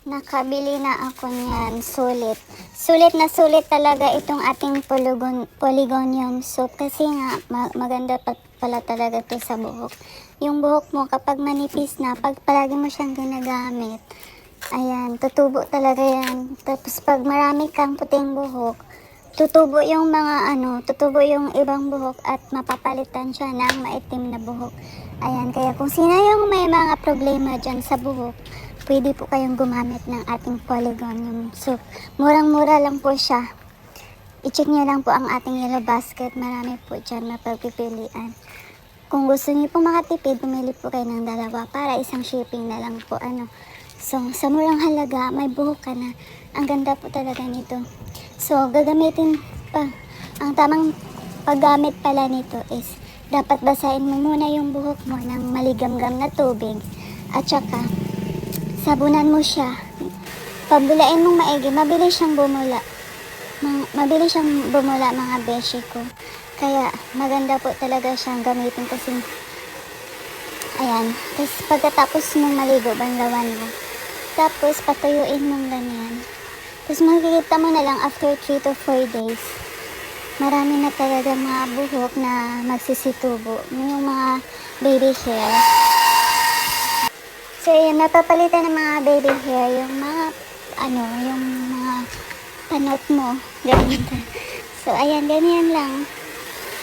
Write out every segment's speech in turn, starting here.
Nakabili na ako niyan. Sulit. Sulit na sulit talaga itong ating Poligonium soap. Kasi nga, maganda pala talaga to sa buhok. Yung buhok mo, kapag manipis na, pag palagi mo siyang ginagamit, ayan, tutubo talaga yan. Tapos pag marami kang puting buhok, tutubo yung tutubo yung ibang buhok at mapapalitan siya ng maitim na buhok. Ayan, kaya kung sino yung may mga problema dyan sa buhok, pwede po kayong gumamit ng ating Poligonium soap. Murang-mura lang po siya. I-check nyo lang po ang ating Yellow Basket. Marami po dyan mapagpipilian. Kung gusto niyo po makatipid, pumili po kayo ng dalawa para isang shipping na lang po. So, sa murang halaga, may buhok ka na. Ang ganda po talaga nito. So, gagamitin pa. Ang tamang paggamit pala nito is, dapat basahin mo muna yung buhok mo ng maligamgam na tubig. At saka, sabunan mo siya. Pabulain mong maigi, mabilis siyang bumula. Mabilis siyang bumula mga beshi ko. Kaya maganda po talaga siyang gamitin kasi ayan. Tapos pagkatapos mong maligo, banlawan mo. Tapos patuyuin mong ganyan. Tapos makikita mo na lang after 3 to 4 days. Marami na talaga mga buhok na magsisitubo. Yung mga baby hair. So, yun, napapalitan ng mga baby hair, yung mga panot mo. Ganyan. So, ayan, ganyan lang.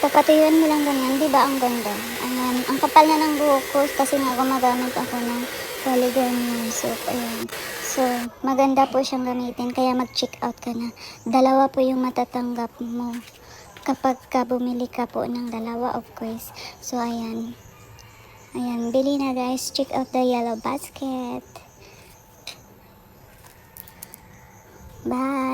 Papatuyuan mo lang ganyan. Di ba ang ganda? Ayan, ang kapal na ng buhok ko kasi nga gumagamit ako ng Poligonium soap. Ayan. So, maganda po siyang gamitin. Kaya mag-check out ka na. Dalawa po yung matatanggap mo kapag ka bumili ka po ng dalawa, of course. So, ayan. Ayan, bili na guys. Check out the Yellow Basket. Bye!